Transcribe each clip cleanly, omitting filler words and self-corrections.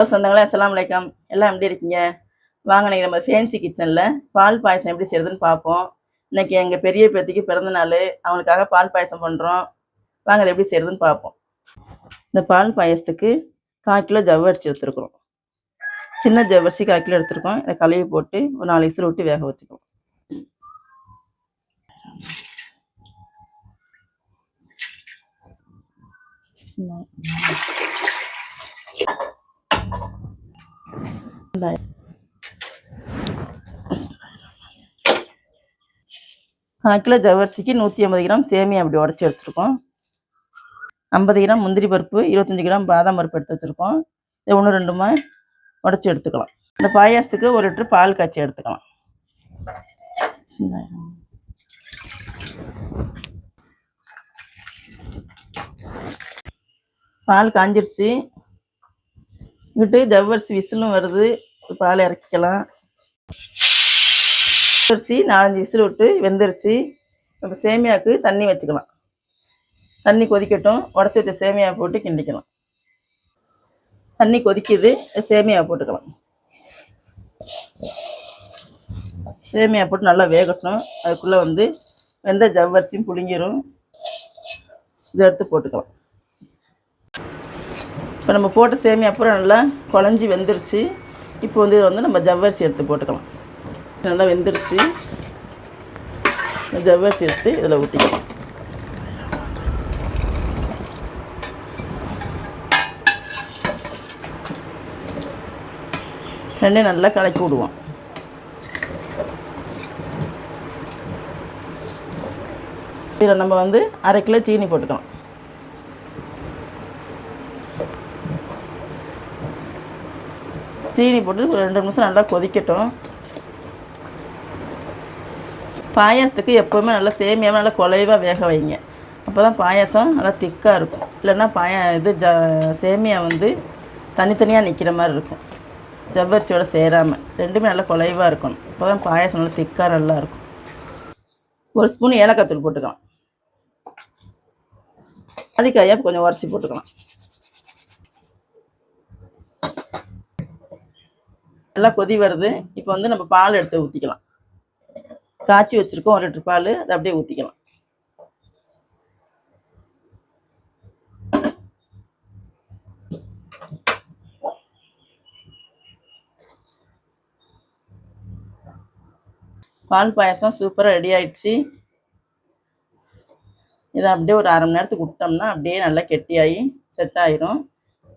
சொந்தங்களே அஸ்ஸலாமு அலைக்கும். எல்லாம் எப்படி இருக்கீங்க? வாங்க இன்னைக்கு நம்ம ஃபேன்சி கிச்சனில் பால் பாயசம் எப்படி செய்கிறதுன்னு பார்ப்போம். இன்னைக்கு எங்கள் பெரிய பேத்திக்கு பிறந்த நாள், அவங்களுக்காக பால் பாயசம் பண்ணுறோம். வாங்க அதை எப்படி செய்கிறதுன்னு பார்ப்போம். இந்த பால் பாயசத்துக்கு 1/4 கிலோ ஜவ்வரிசி எடுத்துருக்குறோம். சின்ன ஜவ்வரிசி 1/4 கிலோ எடுத்துருக்கோம். இதை கழுவி போட்டு ஒரு 4 விசில் விட்டு வேக வச்சுக்கோம். கால் கிலோ ஜவ்வரிசிக்கு 150 கிராம் சேமியா அப்படி உடச்சி வச்சுருக்கோம். 50 கிராம் முந்திரி பருப்பு, 25 கிராம் பாதாம் பருப்பு எடுத்து வச்சுருக்கோம். இதை 1-2 உடச்சி எடுத்துக்கலாம். இந்த பாயாசத்துக்கு 1 லிட்டர் பால் காய்ச்சி எடுத்துக்கலாம். பால் காஞ்சிருச்சு. இங்கிட்டு ஜவ்வரிசி விசிலும் வருது. பால் இறக்கிக்கலாம். ஜவ்வரிசி 4-5 விசில் விட்டு வெந்துருச்சு. நம்ம சேமியாவுக்கு தண்ணி வச்சுக்கலாம். தண்ணி கொதிக்கட்டும். உடச்சி வச்ச சேமியா போட்டு கிண்டிக்கலாம். தண்ணி கொதிக்குது, சேமியா போட்டுக்கலாம். சேமியா போட்டு நல்லா வேகட்டும். அதுக்குள்ளே வெந்த ஜவ்வரிசியும் புளிங்கிரும். இதை எடுத்து போட்டுக்கலாம். இப்போ நம்ம போட்ட சேமியா அப்புறம் நல்லா குழஞ்சி வெந்துருச்சு. இப்போ இதை நம்ம ஜவ்வரிசி எடுத்து போட்டுக்கலாம். நல்லா வெந்துருச்சு. ஜவ்வரிசி எடுத்து இதில் ஊற்றிக்கலாம். ரெண்டையும் நல்லா கலக்கி விடுவோம். இதில் நம்ம 1/2 கிலோ சீனி போட்டுக்கலாம். சீனி போட்டு ஒரு 2 நிமிஷம் நல்லா கொதிக்கட்டும். பாயாசத்துக்கு எப்போவுமே நல்லா சேமியாவை நல்லா குலைவாக வேக வைங்க. அப்போ தான் பாயாசம் நல்லா திக்காக இருக்கும். இல்லைன்னா சேமியா தனித்தனியாக நிற்கிற மாதிரி இருக்கும். ஜவ்வரிசியோட சேராமல் ரெண்டுமே நல்லா குலைவாக இருக்கணும். அப்போ தான் பாயாசம் நல்லா திக்காக நல்லா இருக்கும். 1 ஸ்பூன் ஏலக்காய் தூள் போட்டுக்கலாம். அதுக்காக கொஞ்சம் உரசி போட்டுக்கலாம். நல்லா கொதி வருது. இப்போ நம்ம பால் எடுத்து ஊற்றிக்கலாம். காய்ச்சி வச்சுருக்கோம் 1 லிட்டர் பால். அதை அப்படியே ஊற்றிக்கலாம். பால் பாயசம் சூப்பராக ரெடி ஆயிடுச்சு. இதை அப்படியே ஒரு 1/2 மணி நேரத்துக்கு விட்டோம்னா அப்படியே நல்லா கெட்டியாகி செட் ஆயிரும்.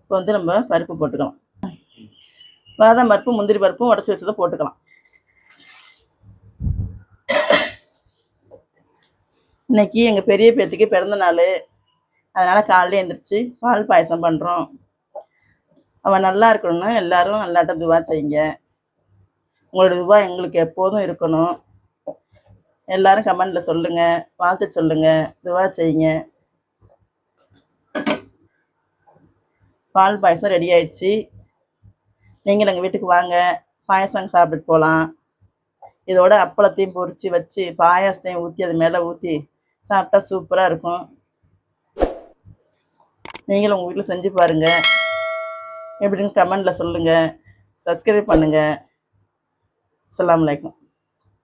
இப்போ நம்ம பருப்பு போட்டுக்கலாம். பாதாம் பருப்பு முந்திரி பருப்பும் உடச்சி வச்சதை போட்டுக்கலாம். இன்னைக்கு எங்கள் பெரிய பேத்திக்கு பிறந்த நாள், அதனால் காலையில் எழுந்திரிச்சு பால் பாயசம் பண்ணுறோம். அவன் நல்லா இருக்கணும்னா எல்லோரும் நல்லாட்ட துவா செய்யுங்க. உங்களோட துவா எங்களுக்கு எப்போதும் இருக்கணும். எல்லோரும் கமெண்டில் சொல்லுங்கள், வாழ்த்து சொல்லுங்கள், துவா செய்யுங்க. பால் பாயசம் ரெடி ஆயிடுச்சு. நீங்கள் எங்கள் வீட்டுக்கு வாங்க, பாயசம் சாப்பிட்டுட்டு போகலாம். இதோட அப்பளத்தையும் பொரித்து வச்சு பாயாசத்தையும் ஊற்றி அது மேலே ஊற்றி சாப்பிட்டா சூப்பராக இருக்கும். நீங்களும் உங்கள் வீட்டில் செஞ்சு பாருங்கள். எப்படின்னு கமெண்டில் சொல்லுங்கள். சப்ஸ்கிரைப் பண்ணுங்கள். அஸ்ஸலாமு அலைக்கும்.